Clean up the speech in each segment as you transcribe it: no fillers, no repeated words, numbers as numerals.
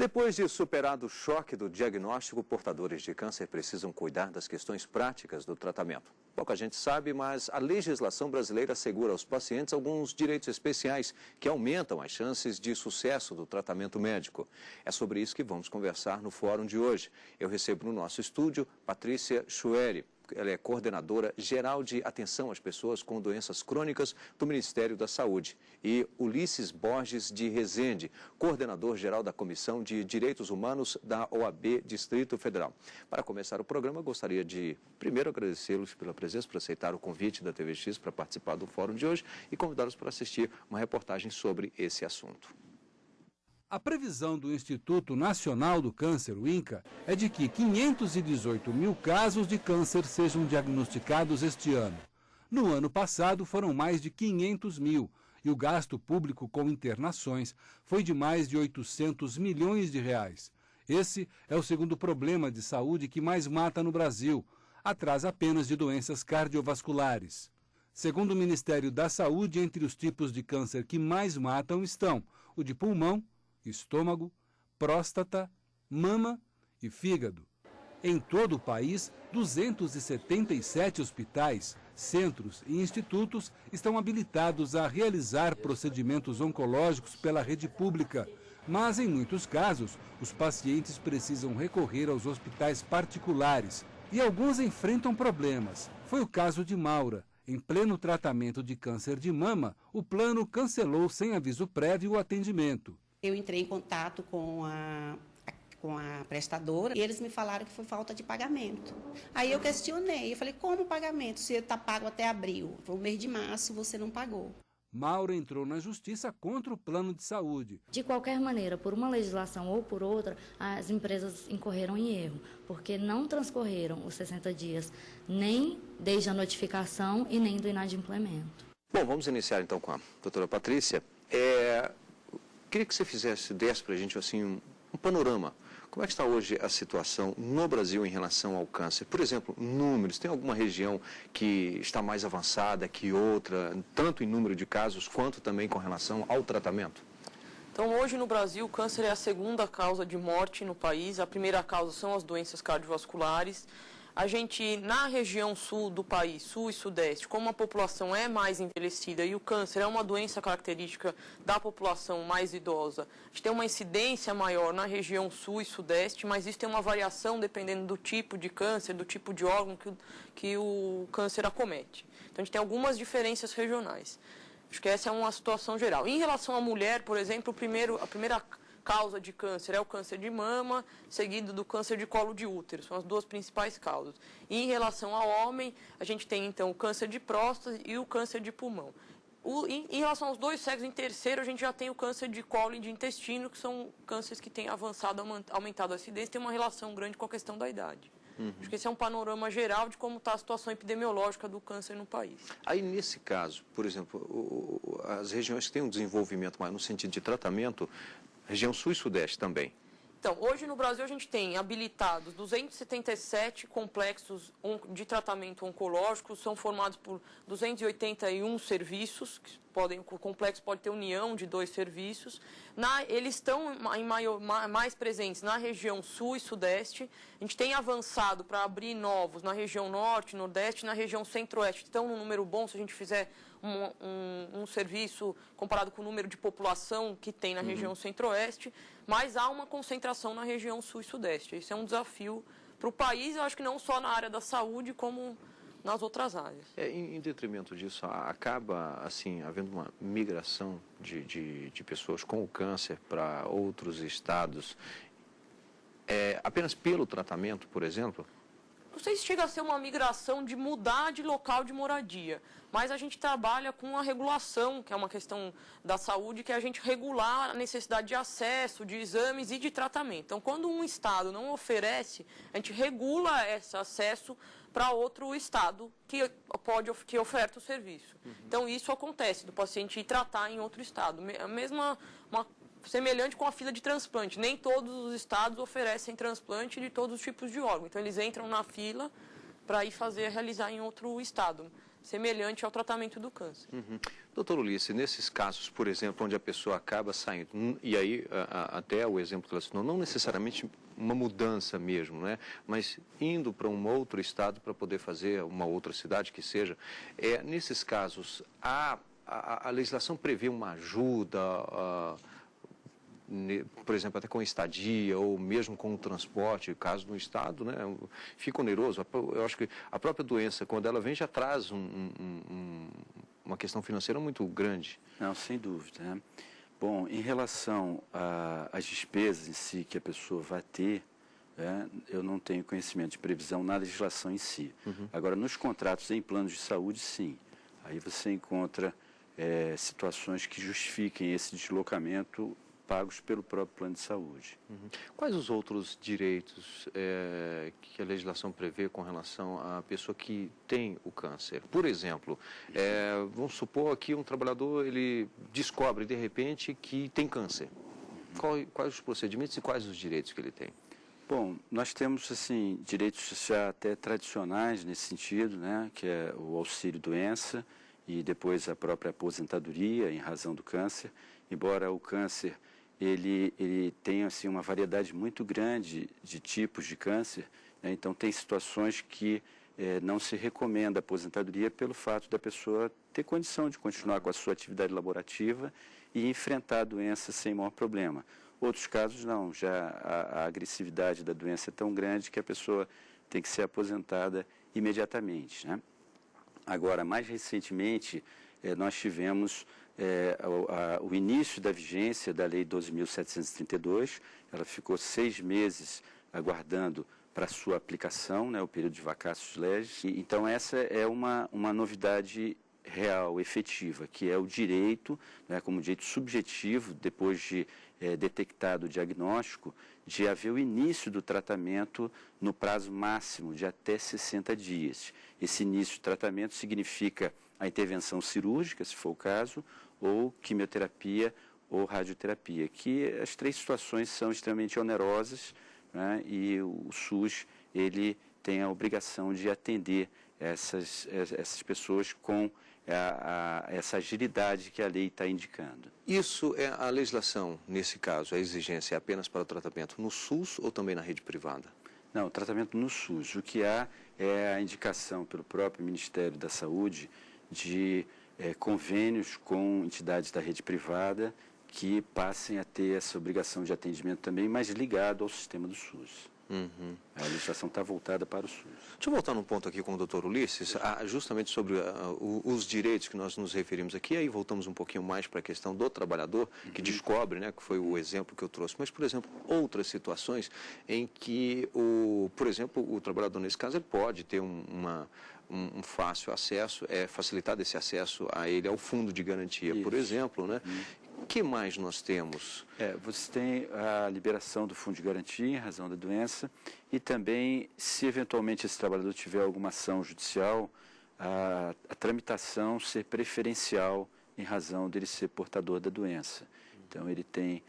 Depois de superado o choque do diagnóstico, portadores de câncer precisam cuidar das questões práticas do tratamento. Pouca gente sabe, mas a legislação brasileira assegura aos pacientes alguns direitos especiais que aumentam as chances de sucesso do tratamento médico. É sobre isso que vamos conversar no fórum de hoje. Eu recebo no nosso estúdio Patrícia Chueri. Ela é coordenadora geral de atenção às pessoas com doenças crônicas do Ministério da Saúde. E Ulisses Borges de Rezende, coordenador geral da Comissão de Direitos Humanos da OAB Distrito Federal. Para começar o programa, gostaria de primeiro agradecê-los pela presença, por aceitar o convite da TVX para participar do fórum de hoje e convidá-los para assistir uma reportagem sobre esse assunto. A previsão do Instituto Nacional do Câncer, o INCA, é de que 518 mil casos de câncer sejam diagnosticados este ano. No ano passado, foram mais de 500 mil e o gasto público com internações foi de mais de 800 milhões de reais. Esse é o segundo problema de saúde que mais mata no Brasil, atrás apenas de doenças cardiovasculares. Segundo o Ministério da Saúde, entre os tipos de câncer que mais matam estão o de pulmão, estômago, próstata, mama e fígado. Em todo o país, 277 hospitais, centros e institutos estão habilitados a realizar procedimentos oncológicos pela rede pública, mas em muitos casos, os pacientes precisam recorrer aos hospitais particulares e alguns enfrentam problemas. Foi o caso de Maura. Em pleno tratamento de câncer de mama, o plano cancelou sem aviso prévio o atendimento. Eu entrei em contato com a prestadora e eles me falaram que foi falta de pagamento. Aí eu questionei, eu falei, como pagamento? Se está pago até abril, no mês de março você não pagou. Maura entrou na justiça contra o plano de saúde. De qualquer maneira, por uma legislação ou por outra, as empresas incorreram em erro, porque não transcorreram os 60 dias, nem desde a notificação e nem do inadimplemento. Bom, vamos iniciar então com a doutora Patrícia. Queria que você desse para a gente assim, um panorama. Como é que está hoje a situação no Brasil em relação ao câncer? Por exemplo, números. Tem alguma região que está mais avançada que outra, tanto em número de casos quanto também com relação ao tratamento? Então, hoje no Brasil, o câncer é a segunda causa de morte no país. A primeira causa são as doenças cardiovasculares. A gente, na região sul do país, sul e sudeste, como a população é mais envelhecida e o câncer é uma doença característica da população mais idosa, a gente tem uma incidência maior na região sul e sudeste, mas isso tem uma variação dependendo do tipo de câncer, do tipo de órgão que o câncer acomete. Então, a gente tem algumas diferenças regionais. Acho que essa é uma situação geral. Em relação à mulher, por exemplo, a primeira causa de câncer é o câncer de mama, seguido do câncer de colo de útero. São as duas principais causas. E em relação ao homem, a gente tem então o câncer de próstata e o câncer de pulmão. Em relação aos dois sexos, em terceiro, a gente já tem o câncer de colo e de intestino, que são cânceres que têm aumentado a acidez, tem uma relação grande com a questão da idade. Acho que esse é um panorama geral de como está a situação epidemiológica do câncer no país. Aí, nesse caso, por exemplo, as regiões que têm um desenvolvimento maior no sentido de tratamento, região sul e sudeste também. Então, hoje no Brasil a gente tem habilitados 277 complexos de tratamento oncológico, são formados por 281 serviços, o complexo pode ter união de 2 serviços. Eles estão mais presentes na região sul e sudeste. A gente tem avançado para abrir novos na região norte, nordeste, na região centro-oeste. Estão num número bom, se a gente fizer um serviço comparado com o número de população que tem na região centro-oeste, mas há uma concentração na região sul e sudeste. Isso é um desafio para o país, eu acho que não só na área da saúde, como nas outras áreas. Em detrimento disso, acaba assim havendo uma migração de pessoas com o câncer para outros estados, apenas pelo tratamento, por exemplo? Não sei se chega a ser uma migração de mudar de local de moradia, mas a gente trabalha com a regulação, que é uma questão da saúde, que é a gente regular a necessidade de acesso, de exames e de tratamento. Então, quando um estado não oferece, a gente regula esse acesso para outro estado que oferta o serviço. Então, isso acontece, do paciente ir tratar em outro estado. Semelhante com a fila de transplante. Nem todos os estados oferecem transplante de todos os tipos de órgão. Então, eles entram na fila para ir realizar em outro estado, semelhante ao tratamento do câncer. Doutor Ulisses, nesses casos, por exemplo, onde a pessoa acaba saindo, e aí até o exemplo que ela citou, não necessariamente uma mudança mesmo, né? Mas indo para um outro estado para poder fazer uma outra cidade que seja, nesses casos, a legislação prevê uma ajuda, por exemplo, até com estadia ou mesmo com o transporte, caso no estado, né, fica oneroso. Eu acho que a própria doença, quando ela vem, já traz uma questão financeira muito grande. Não, sem dúvida, né? Bom, em relação às despesas em si que a pessoa vai ter, eu não tenho conhecimento de previsão na legislação em si. Agora, nos contratos em planos de saúde, sim. Aí você encontra situações que justifiquem esse deslocamento pagos pelo próprio plano de saúde. Quais os outros direitos que a legislação prevê com relação à pessoa que tem o câncer? Por exemplo, vamos supor que um trabalhador ele descobre de repente que tem câncer. Quais os procedimentos e quais os direitos que ele tem? Bom, nós temos assim direitos já até tradicionais nesse sentido, né, que é o auxílio-doença e depois a própria aposentadoria em razão do câncer. Embora o câncer ele tem assim uma variedade muito grande de tipos de câncer, né? Então tem situações que não se recomenda a aposentadoria pelo fato da pessoa ter condição de continuar com a sua atividade laborativa e enfrentar a doença sem maior problema. Outros casos não, já a agressividade da doença é tão grande que a pessoa tem que ser aposentada imediatamente, né? Agora, mais recentemente, nós tivemos o início da vigência da Lei 12.732, ela ficou 6 meses aguardando para sua aplicação, né, o período de vacatio legis. Então, essa é uma novidade real, efetiva, que é o direito, né, como direito subjetivo, depois de detectado o diagnóstico, de haver o início do tratamento no prazo máximo de até 60 dias. Esse início do tratamento significa a intervenção cirúrgica, se for o caso, ou quimioterapia ou radioterapia, que as 3 situações são extremamente onerosas, né, e o SUS ele tem a obrigação de atender essas pessoas com essa agilidade que a lei está indicando. Isso é a legislação, nesse caso, a exigência é apenas para o tratamento no SUS ou também na rede privada? Não, o tratamento no SUS. O que há é a indicação pelo próprio Ministério da Saúde de convênios com entidades da rede privada que passem a ter essa obrigação de atendimento também, mas ligado ao sistema do SUS. A legislação está voltada para o SUS. Deixa eu voltar num ponto aqui com o doutor Ulisses, justamente sobre os direitos que nós nos referimos aqui, aí voltamos um pouquinho mais para a questão do trabalhador, que descobre, né, que foi o exemplo que eu trouxe, mas, por exemplo, outras situações em que, por exemplo, o trabalhador, nesse caso, ele pode ter um fácil acesso, facilitado esse acesso a ele ao fundo de garantia, por exemplo, né? O que mais nós temos? Você tem a liberação do fundo de garantia em razão da doença e também, se eventualmente esse trabalhador tiver alguma ação judicial, a tramitação ser preferencial em razão dele ser portador da doença. Então, ele tem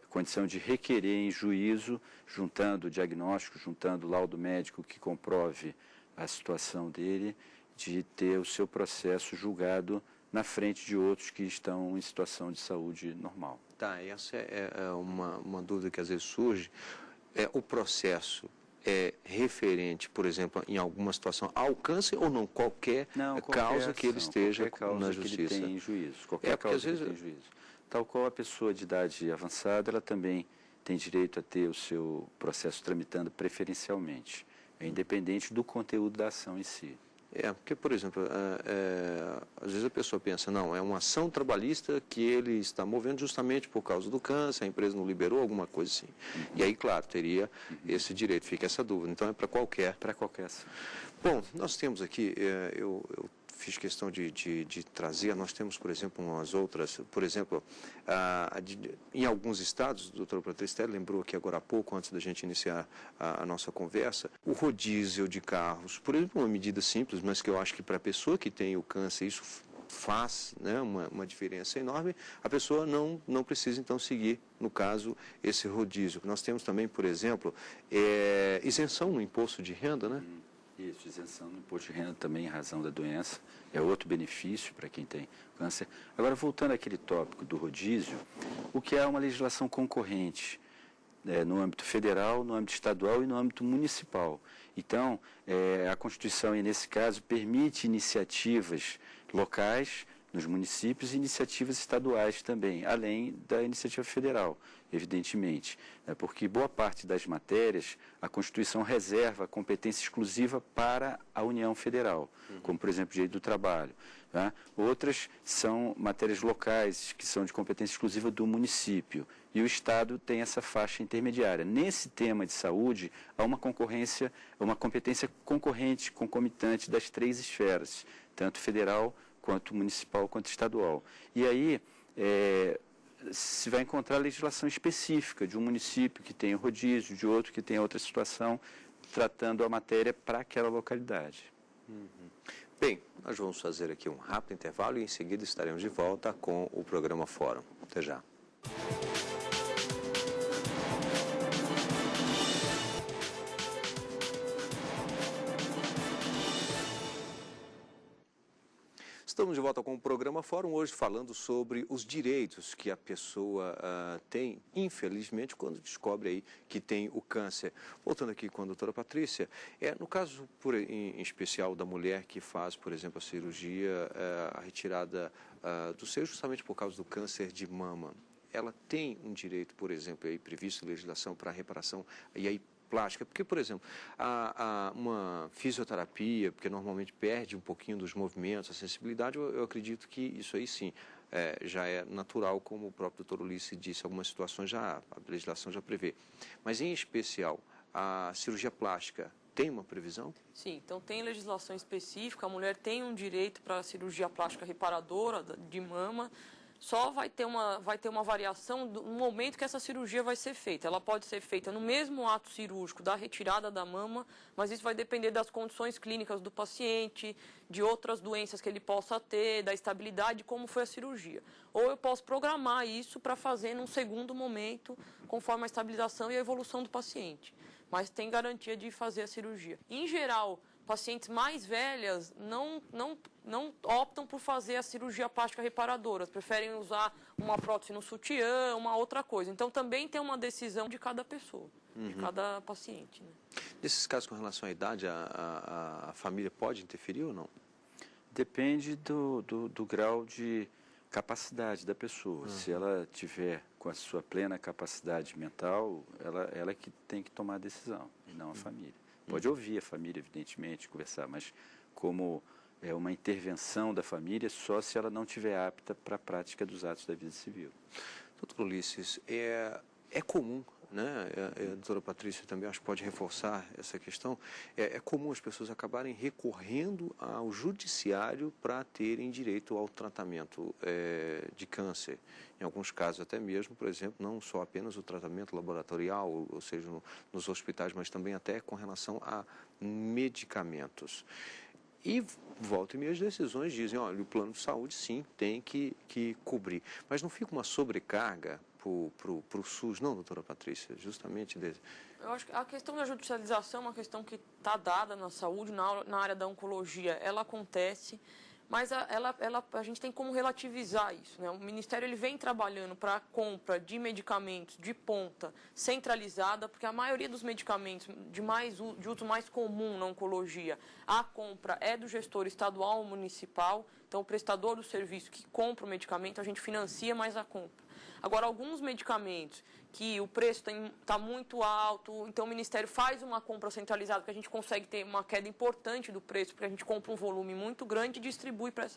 condição de requerer em juízo, juntando o diagnóstico, juntando o laudo médico que comprove a situação dele, de ter o seu processo julgado na frente de outros que estão em situação de saúde normal. Tá, essa é uma dúvida que às vezes surge. O processo é referente, por exemplo, em alguma situação ao câncer ou não? Qualquer causa que ele esteja na justiça? Que ele tem em juízo. Qualquer causa que ele tem em juízo. Tal qual a pessoa de idade avançada, ela também tem direito a ter o seu processo tramitando preferencialmente, independente do conteúdo da ação em si. Porque, por exemplo, às vezes a pessoa pensa, não, é uma ação trabalhista que ele está movendo justamente por causa do câncer, a empresa não liberou, alguma coisa assim. E aí, claro, teria esse direito, fica essa dúvida. Então, é para qualquer ação. Bom, nós temos aqui, eu fiz questão de trazer, nós temos, por exemplo, umas outras, por exemplo, em alguns estados, o doutor Patristelli lembrou aqui agora há pouco, antes da gente iniciar a nossa conversa, o rodízio de carros, por exemplo, uma medida simples, mas que eu acho que para a pessoa que tem o câncer, isso faz, né, uma diferença enorme, a pessoa não precisa, então, seguir, no caso, esse rodízio. Nós temos também, por exemplo, isenção no imposto de renda, né? Isso, isenção no imposto de renda também em razão da doença, é outro benefício para quem tem câncer. Agora, voltando àquele tópico do rodízio, o que é uma legislação concorrente no âmbito federal, no âmbito estadual e no âmbito municipal. Então, a Constituição, nesse caso, permite iniciativas locais nos municípios e iniciativas estaduais também, além da iniciativa federal, evidentemente, porque boa parte das matérias a Constituição reserva competência exclusiva para a União Federal, como, por exemplo, o direito do trabalho. Tá? Outras são matérias locais, que são de competência exclusiva do município, e o Estado tem essa faixa intermediária. Nesse tema de saúde, há uma competência concorrente, concomitante das três esferas, tanto federal, quanto municipal, quanto estadual. E aí, se vai encontrar legislação específica de um município que tem rodízio, de outro que tem outra situação, tratando a matéria para aquela localidade. Bem, nós vamos fazer aqui um rápido intervalo e em seguida estaremos de volta com o programa Fórum. Até já. Estamos de volta com o programa Fórum, hoje falando sobre os direitos que a pessoa tem, infelizmente, quando descobre aí que tem o câncer. Voltando aqui com a doutora Patrícia, no caso em especial da mulher que faz, por exemplo, a cirurgia, a retirada do seio justamente por causa do câncer de mama, ela tem um direito, por exemplo, aí previsto em legislação para reparação e aí plástica, porque, por exemplo, uma fisioterapia, porque normalmente perde um pouquinho dos movimentos, a sensibilidade, eu acredito que isso aí sim, já é natural, como o próprio doutor Ulisses disse, algumas situações a legislação já prevê. Mas, em especial, a cirurgia plástica tem uma previsão? Sim, então tem legislação específica, a mulher tem um direito para a cirurgia plástica reparadora de mama, só vai ter uma variação no momento que essa cirurgia vai ser feita. Ela pode ser feita no mesmo ato cirúrgico da retirada da mama, mas isso vai depender das condições clínicas do paciente, de outras doenças que ele possa ter, da estabilidade, como foi a cirurgia. Ou eu posso programar isso para fazer num segundo momento, conforme a estabilização e a evolução do paciente. Mas tem garantia de fazer a cirurgia. Em geral, pacientes mais velhas não optam por fazer a cirurgia plástica reparadora, preferem usar uma prótese no sutiã, uma outra coisa. Então, também tem uma decisão de cada pessoa, de cada paciente. Né? Nesses casos, com relação à idade, a família pode interferir ou não? Depende do grau de capacidade da pessoa. Se ela tiver com a sua plena capacidade mental, ela é que tem que tomar a decisão, e não a família. Pode ouvir a família, evidentemente, conversar, mas como é uma intervenção da família só se ela não estiver apta para a prática dos atos da vida civil. Doutor Ulisses, é comum, né? A doutora Patrícia também acho que pode reforçar essa questão, é comum as pessoas acabarem recorrendo ao judiciário para terem direito ao tratamento de câncer. Em alguns casos até mesmo, por exemplo, não só apenas o tratamento laboratorial, ou seja, nos hospitais, mas também até com relação a medicamentos. E volta e meia as decisões dizem, olha, o plano de saúde sim tem que cobrir. Mas não fica uma sobrecarga para o SUS, não, doutora Patrícia, justamente desse. Eu acho que a questão da judicialização é uma questão que está dada na saúde, na área da oncologia, ela acontece, mas a gente tem como relativizar isso. Né? O Ministério ele vem trabalhando para a compra de medicamentos de ponta centralizada, porque a maioria dos medicamentos de uso mais comum na oncologia, a compra é do gestor estadual ou municipal, então o prestador do serviço que compra o medicamento, a gente financia mais a compra. Agora, alguns medicamentos que o preço está muito alto, então o Ministério faz uma compra centralizada, porque a gente consegue ter uma queda importante do preço, porque a gente compra um volume muito grande e distribui para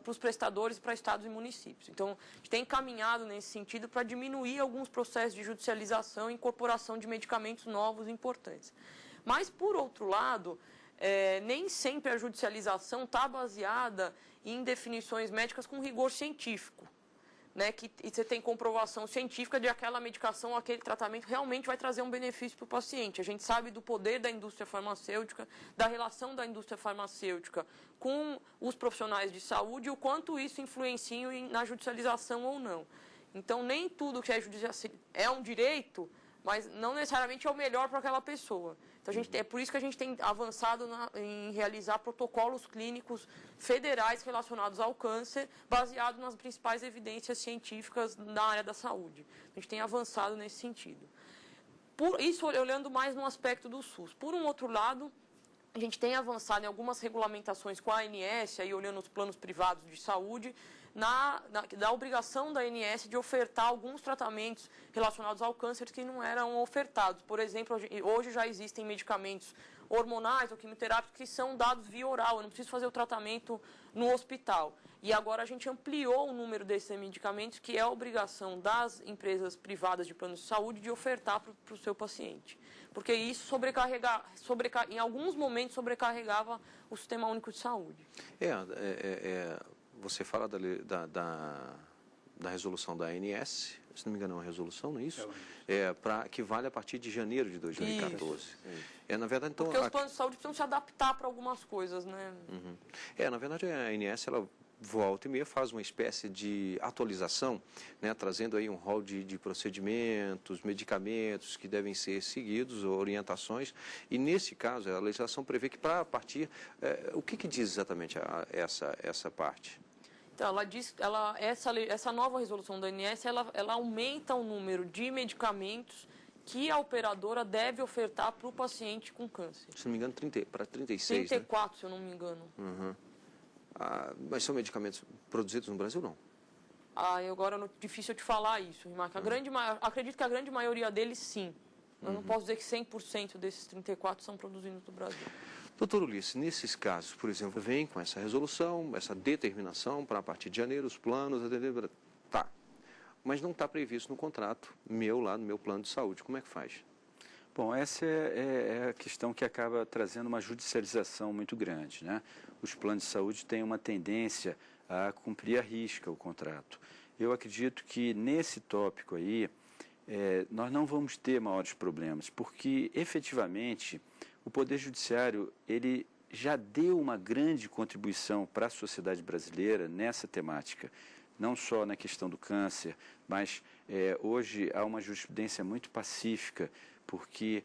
os prestadores, para estados e municípios. Então, a gente tem caminhado nesse sentido para diminuir alguns processos de judicialização e incorporação de medicamentos novos importantes. Mas, por outro lado, nem sempre a judicialização está baseada em definições médicas com rigor científico. Né, e você tem comprovação científica de aquela medicação, aquele tratamento realmente vai trazer um benefício para o paciente. A gente sabe do poder da indústria farmacêutica, da relação da indústria farmacêutica com os profissionais de saúde e o quanto isso influencia na judicialização ou não. Então, nem tudo que é um direito mas não necessariamente é o melhor para aquela pessoa. Então, é por isso que a gente tem avançado em realizar protocolos clínicos federais relacionados ao câncer, baseado nas principais evidências científicas na área da saúde. A gente tem avançado nesse sentido. Isso olhando mais no aspecto do SUS. Por um outro lado, a gente tem avançado em algumas regulamentações com a ANS, aí olhando os planos privados de saúde, da obrigação da ANS de ofertar alguns tratamentos relacionados ao câncer que não eram ofertados. Por exemplo, hoje já existem medicamentos hormonais ou quimioterápicos que são dados via oral, eu não preciso fazer o tratamento no hospital. E agora a gente ampliou o número desses medicamentos, que é a obrigação das empresas privadas de planos de saúde de ofertar para o seu paciente. Porque isso em alguns momentos sobrecarregava o Sistema Único de Saúde. Você fala da resolução da ANS, se não me engano é uma resolução, não é isso? Que vale a partir de janeiro de 2014. Isso. Na verdade, então, porque os planos de saúde precisam se adaptar para algumas coisas, né? Na verdade, a ANS, ela volta e meia faz uma espécie de atualização, né, trazendo aí um rol de procedimentos, medicamentos que devem ser seguidos, orientações, e nesse caso a legislação prevê que para partir, o que diz exatamente essa parte? Então, essa nova resolução da ANS, ela aumenta o número de medicamentos que a operadora deve ofertar para o paciente com câncer. Se não me engano, para 36, 34, né? se eu não me engano. Mas são medicamentos produzidos no Brasil, não? Agora é difícil eu te falar isso, Rimac. Acredito que a grande maioria deles, sim. Eu não posso dizer que 100% desses 34 são produzidos no Brasil. Doutor Ulisses, nesses casos, por exemplo, vem com essa resolução, essa determinação para a partir de janeiro, os planos, tá. Mas não está previsto no contrato meu lá no meu plano de saúde. Como é que faz? Bom, essa é a questão que acaba trazendo uma judicialização muito grande, né? Os planos de saúde têm uma tendência a cumprir à risca o contrato. Eu acredito que nesse tópico aí, nós não vamos ter maiores problemas, porque efetivamente o Poder Judiciário ele já deu uma grande contribuição para a sociedade brasileira nessa temática, não só na questão do câncer, mas hoje há uma jurisprudência muito pacífica, porque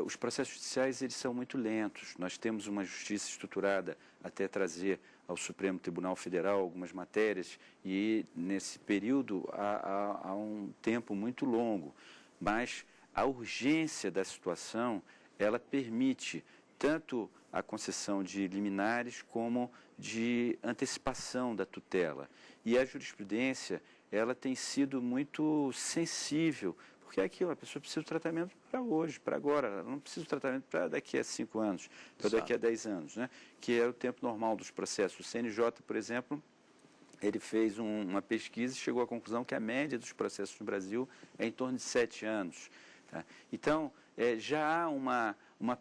os processos judiciais eles são muito lentos. Nós temos uma justiça estruturada até trazer ao Supremo Tribunal Federal algumas matérias e nesse período há um tempo muito longo, mas a urgência da situação ela permite tanto a concessão de liminares como de antecipação da tutela. E a jurisprudência ela tem sido muito sensível, porque é aquilo, a pessoa precisa de tratamento para hoje, para agora, ela não precisa de tratamento para daqui a 5 anos, para daqui a 10 anos, né? Que é o tempo normal dos processos. O CNJ, por exemplo, ele fez uma pesquisa e chegou à conclusão que a média dos processos no Brasil é em torno de 7 anos. Tá? Então, já há uma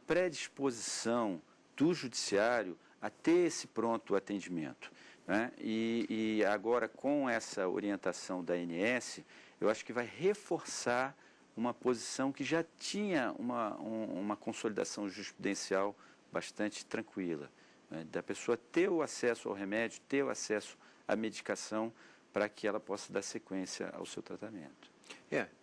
predisposição do judiciário a ter esse pronto atendimento. Né? E agora, com essa orientação da ANS, eu acho que vai reforçar uma posição que já tinha uma consolidação jurisprudencial bastante tranquila, né? Da pessoa ter o acesso ao remédio, ter o acesso à medicação para que ela possa dar sequência ao seu tratamento.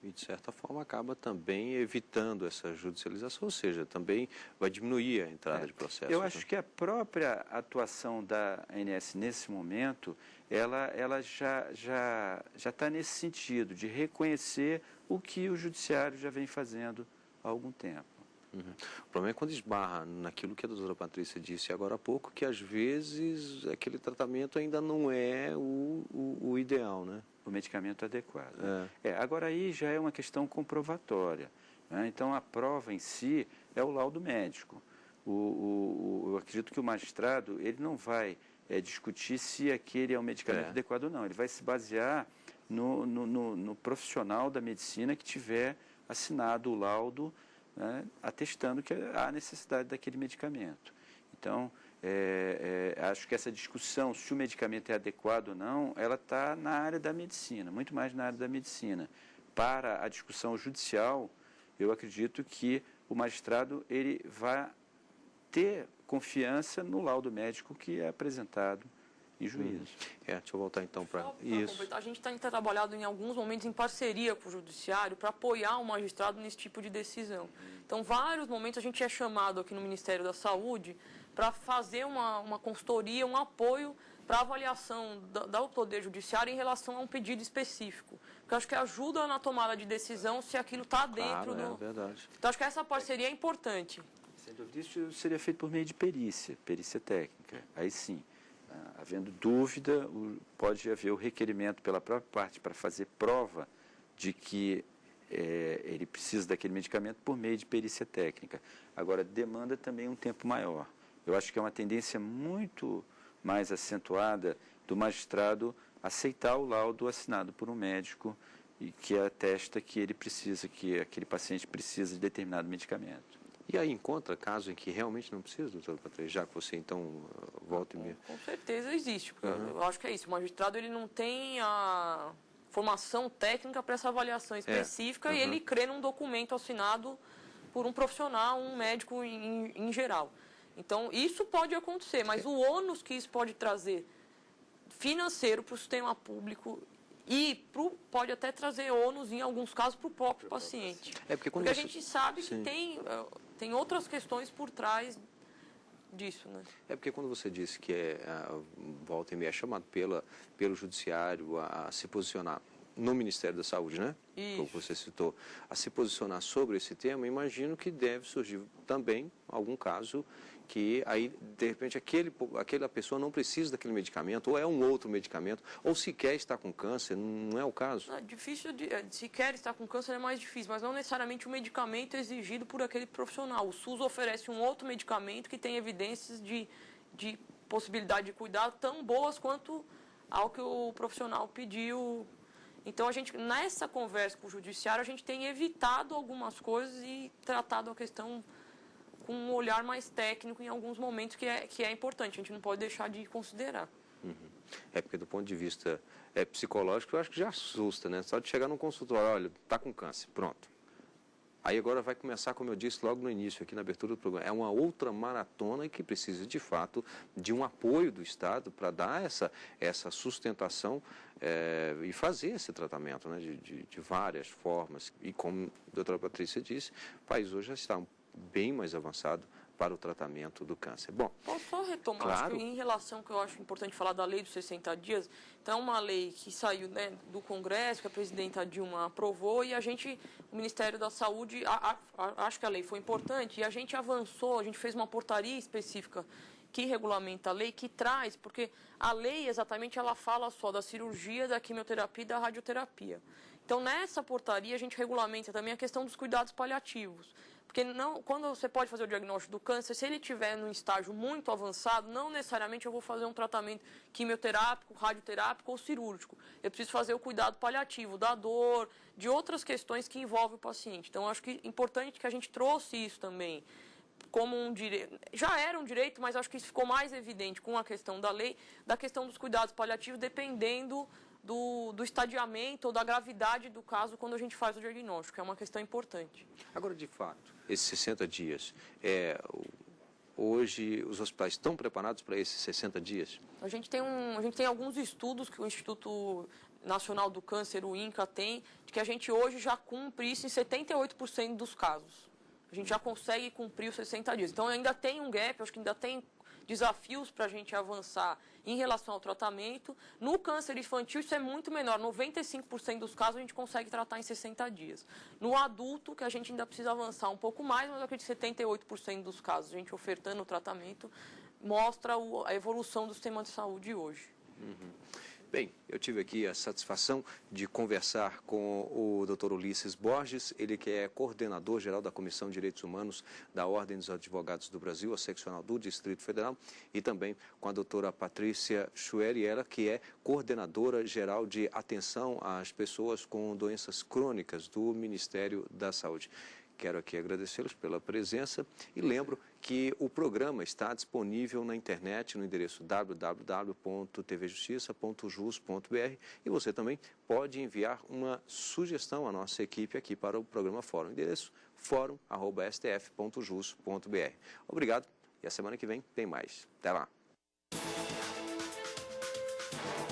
E de certa forma acaba também evitando essa judicialização, ou seja, também vai diminuir a entrada de processos. Eu acho que a própria atuação da ANS nesse momento, ela já está nesse sentido, de reconhecer o que o judiciário já vem fazendo há algum tempo. O problema é quando esbarra naquilo que a doutora Patrícia disse agora há pouco, que às vezes aquele tratamento ainda não é o ideal, né? O medicamento adequado. Agora aí já é uma questão comprovatória, né? Então a prova em si é o laudo médico. Eu acredito que o magistrado ele não vai discutir se aquele é um medicamento adequado ou não. Ele vai se basear no profissional da medicina que tiver assinado o laudo, né, atestando que há necessidade daquele medicamento. Então, acho que essa discussão, se o medicamento é adequado ou não, ela está na área da medicina, muito mais na área da medicina. Para a discussão judicial, eu acredito que o magistrado ele vai ter confiança no laudo médico que é apresentado e juízo. Deixa eu voltar então para isso. A gente tem trabalhado em alguns momentos em parceria com o Judiciário para apoiar o magistrado nesse tipo de decisão. Então, vários momentos a gente é chamado aqui no Ministério da Saúde para fazer uma consultoria, um apoio para avaliação do Poder Judiciário em relação a um pedido específico. Porque eu acho que ajuda na tomada de decisão se aquilo está dentro do... verdade. Então, acho que essa parceria é importante. Sem dúvida, isso seria feito por meio de perícia técnica. Aí sim, havendo dúvida, pode haver o requerimento pela própria parte para fazer prova de que ele precisa daquele medicamento por meio de perícia técnica. Agora, demanda também um tempo maior. Eu acho que é uma tendência muito mais acentuada do magistrado aceitar o laudo assinado por um médico e que atesta que ele precisa, que aquele paciente precisa de determinado medicamento. E aí encontra caso em que realmente não precisa, doutora Patrícia, já que você então volta e meia? Com certeza existe. Eu acho que é isso. O magistrado ele não tem a formação técnica para essa avaliação específica e ele crê num documento assinado por um profissional, um médico em geral. Então, isso pode acontecer, mas o ônus que isso pode trazer financeiro para o sistema público e pode até trazer ônus, em alguns casos, para o próprio paciente. Porque a gente sabe que tem outras questões por trás disso, né? É porque quando você disse que volta e meia é chamado pelo Judiciário a se posicionar no Ministério da Saúde, né? Isso. Como você citou, a se posicionar sobre esse tema, imagino que deve surgir também algum caso que aí, de repente, aquela pessoa não precisa daquele medicamento, ou é um outro medicamento, ou sequer está com câncer, não é o caso? É difícil, sequer estar com câncer é mais difícil, mas não necessariamente o medicamento é exigido por aquele profissional. O SUS oferece um outro medicamento que tem evidências de possibilidade de cuidado tão boas quanto ao que o profissional pediu. Então, nessa conversa com o Judiciário, a gente tem evitado algumas coisas e tratado a questão com um olhar mais técnico em alguns momentos que é importante, a gente não pode deixar de considerar. É porque do ponto de vista psicológico, eu acho que já assusta, né? Só de chegar num consultório, olha, está com câncer, pronto. Aí agora vai começar, como eu disse logo no início, aqui na abertura do programa, é uma outra maratona que precisa, de fato, de um apoio do Estado para dar essa sustentação e fazer esse tratamento, né? de várias formas. E como a doutora Patrícia disse, o país hoje já está bem mais avançado para o tratamento do câncer. Bom, posso só retomar, claro. Acho que em relação que eu acho importante falar da lei dos 60 dias, então é uma lei que saiu, né, do Congresso, que a presidenta Dilma aprovou, e o Ministério da Saúde, acho que a lei foi importante, e a gente avançou, a gente fez uma portaria específica que regulamenta a lei, que traz, porque a lei exatamente ela fala só da cirurgia, da quimioterapia e da radioterapia. Então, nessa portaria, a gente regulamenta também a questão dos cuidados paliativos. Porque quando você pode fazer o diagnóstico do câncer, se ele estiver num estágio muito avançado, não necessariamente eu vou fazer um tratamento quimioterápico, radioterápico ou cirúrgico. Eu preciso fazer o cuidado paliativo da dor, de outras questões que envolvem o paciente. Então, acho que é importante que a gente trouxe isso também como um direito. Já era um direito, mas acho que isso ficou mais evidente com a questão da lei, da questão dos cuidados paliativos, dependendo do estadiamento ou da gravidade do caso quando a gente faz o diagnóstico. É uma questão importante. Agora, de fato, esses 60 dias, hoje os hospitais estão preparados para esses 60 dias? A gente tem alguns estudos que o Instituto Nacional do Câncer, o INCA, tem, de que a gente hoje já cumpre isso em 78% dos casos. A gente já consegue cumprir os 60 dias. Então, ainda tem um gap, acho que ainda tem desafios para a gente avançar em relação ao tratamento. No câncer infantil, isso é muito menor. 95% dos casos a gente consegue tratar em 60 dias. No adulto, que a gente ainda precisa avançar um pouco mais, mas eu acredito que 78% dos casos, a gente ofertando o tratamento, mostra a evolução do sistema de saúde hoje. Bem, eu tive aqui a satisfação de conversar com o Dr. Ulisses Borges, ele que é coordenador geral da Comissão de Direitos Humanos da Ordem dos Advogados do Brasil, a seccional do Distrito Federal, e também com a doutora Patrícia Chueri, ela que é coordenadora geral de atenção às pessoas com doenças crônicas do Ministério da Saúde. Quero aqui agradecê-los pela presença e lembro que o programa está disponível na internet no endereço www.tvjustiça.jus.br e você também pode enviar uma sugestão à nossa equipe aqui para o programa Fórum. Endereço forum@stf.jus.br. Obrigado e a semana que vem tem mais. Até lá. Brasil.